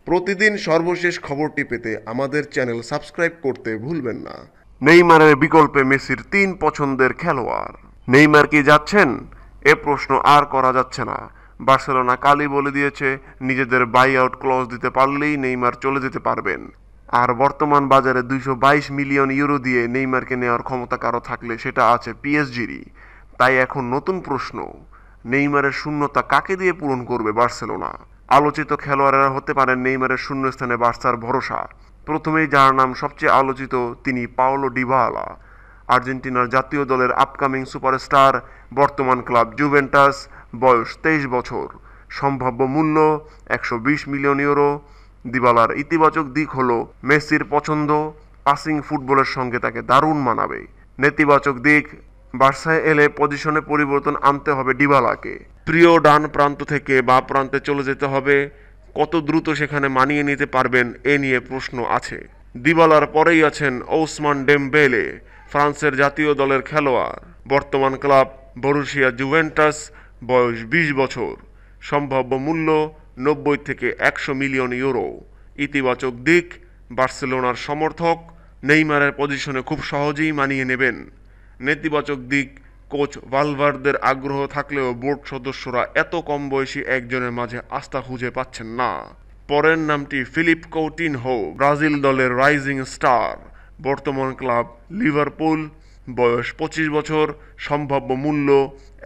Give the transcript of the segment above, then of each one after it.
প্রতিদিন সর্বশেষ খবরটি পেতে আমাদের চ্যানেল সাবস্ক্রাইব করতে ভুলবেন না। নেইমারের বিকল্পে মেসির ৩ পছন্দের খেলোয়াড়। নেইমার কি যাচ্ছেন? এ প্রশ্ন আর করা যাচ্ছে না। বার্সেলোনা কালই বলে দিয়েছে নিজেদের বাই আউট ক্লজ দিতে পারলেই নেইমার চলে যেতে পারবেন। আর বর্তমান বাজারে ২২২ মিলিয়ন ইউরো দিয়ে নেইমারকে নেওয়ার ক্ষমতা কারো থাকলে সেটা আছে পিএসজিরই। তাই এখন নতুন প্রশ্ন, নেইমারের শূন্যতা কাকে দিয়ে পূরণ করবে বার্সেলোনা? আলোচিত খেলোয়াড়েরা হতে পারেন নেইমারের শূন্যস্থানে বার্সার ভরসা। প্রথমেই যার নাম সবচেয়ে আলোচিত তিনি পাওলো ডিবালা। আর্জেন্টিনার জাতীয় দলের আপকামিং সুপারস্টার, বর্তমান ক্লাব জুভেন্টাস, বয়স ২৩ বছর, সম্ভাব্য মূল্য ১২০ মিলিয়ন ইউরো। দিবালার ইতিবাচক দিক হলো মেসির পছন্দ, পাসিং ফুটবলের সঙ্গে তাকে দারুণ মানাবে। নেতিবাচক দিক, বার্সায় এলে পজিশনে পরিবর্তন আনতে হবে ডিবালাকে। প্রিয় ডান প্রান্ত থেকে বাঁ প্রান্তে চলে যেতে হবে। কত দ্রুত সেখানে মানিয়ে নিতে পারবেন এ নিয়ে প্রশ্ন আছে। দিবালার পরেই আছেন ওসমান ডেমবেলে, ফ্রান্সের জাতীয় দলের খেলোয়াড়, বর্তমান ক্লাব বরুসিয়া জুভেন্টাস, বয়স ২০ বছর, সম্ভাব্য মূল্য ৯০ থেকে ১০০ মিলিয়ন ইউরো। ইতিবাচক দিক, বার্সেলোনার সমর্থক, নেইমারের পজিশনে খুব সহজেই মানিয়ে নেবেন। নেতিবাচক দিক, কোচ ভালভার্দের আগ্রহ থাকলেও বোর্ড সদস্যরা এত কম বয়সী একজনের মাঝে আস্থা খুঁজে পাচ্ছেন না। পরের নামটি ফিলিপ কৌটিনহো, ব্রাজিল দলের রাইজিং স্টার, বর্তমান ক্লাব লিভারপুল, বয়স ২৫ বছর, সম্ভাব্য মূল্য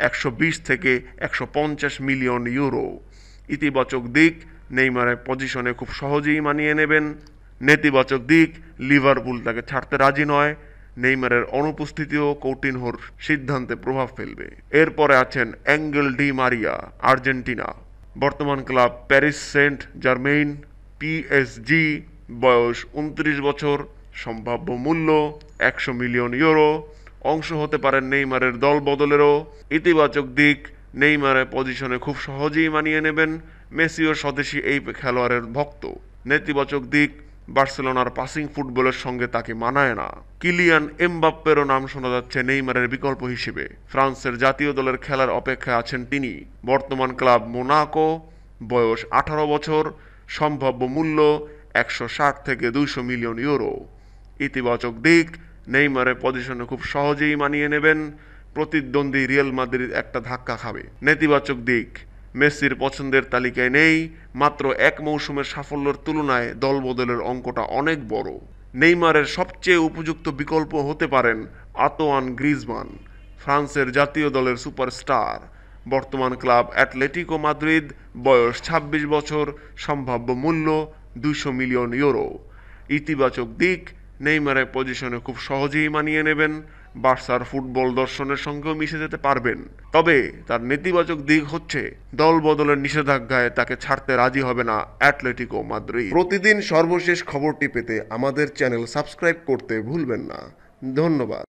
১২০ থেকে ১৫০ মিলিয়ন ইউরো। ইতিবাচক দিক, নেইমারের পজিশনে খুব সহজেই মানিয়ে নেবেন। নেতিবাচক দিক, লিভারপুল তাকে ছাড়তে রাজি নয়। নেইমারের অনুপস্থিতিও কৌটিনহোর সিদ্ধান্তে প্রভাব ফেলবে। এরপরে আছেন অ্যাঙ্গেল ডি মারিয়া, আর্জেন্টিনা, বর্তমান club Paris Saint Germain, PSG, বয়স ২৯ বছর, সম্ভাব্য মূল্য ১০০ মিলিয়ন ইউরো। অংশ হতে পারেন নেইমারের দল বদলেরও। ইতিবাচক দিক, নেইমারের পজিশনে খুব সহজেই মানিয়ে নেবেন। মেসিও স্বদেশী এই খেলোয়াড়ের ভক্ত। নেতিবাচক দিক, বার্সেলোনার পাসিং ফুটবলের সঙ্গে তাকে মানায় না। কিলিয়ান এমবাপ্পেরও নাম শোনা যাচ্ছে নেইমারের বিকল্প হিসেবে। ফ্রান্সের জাতীয় দলের খেলার অপেক্ষায় আছেন তিনি, বর্তমান ক্লাব মোনাকো, বয়স ১৮ বছর, সম্ভাব্য মূল্য ১৬০ থেকে ২০০ মিলিয়ন ইউরো। ইতিবাচক দিক, নেইমারের পজিশনে খুব সহজেই মানিয়ে নেবেন। প্রতিদ্বন্দ্বী রিয়াল মাদ্রিদ একটা ধাক্কা খাবে। নেতিবাচক দিক, মেসির পছন্দের তালিকায় নেই। মাত্র এক মৌসুমের সাফল্যের তুলনায় দলবদলের অঙ্কটা অনেক বড়। নেইমারের সবচেয়ে উপযুক্ত বিকল্প হতে পারেন আতোয়ান গ্রিজমান, ফ্রান্সের জাতীয় দলের সুপারস্টার, বর্তমান ক্লাব অ্যাটলেটিকো মাদ্রিদ, বয়স ২৬ বছর, সম্ভাব্য মূল্য ২০০ মিলিয়ন ইউরো। ইতিবাচক দিক, নেইমারের পজিশনে খুব সহজেই মানিয়ে নেবেন। বার্সার ফুটবল দর্শনের সঙ্গেও মিশে যেতে পারবেন। তবে তার নেতিবাচক দিক হচ্ছে দল বদলের নিষেধাজ্ঞায় তাকে ছাড়তে রাজি হবে না অ্যাটলেটিকো মাদ্রিদ। প্রতিদিন সর্বশেষ খবরটি পেতে আমাদের চ্যানেল সাবস্ক্রাইব করতে ভুলবেন না। ধন্যবাদ।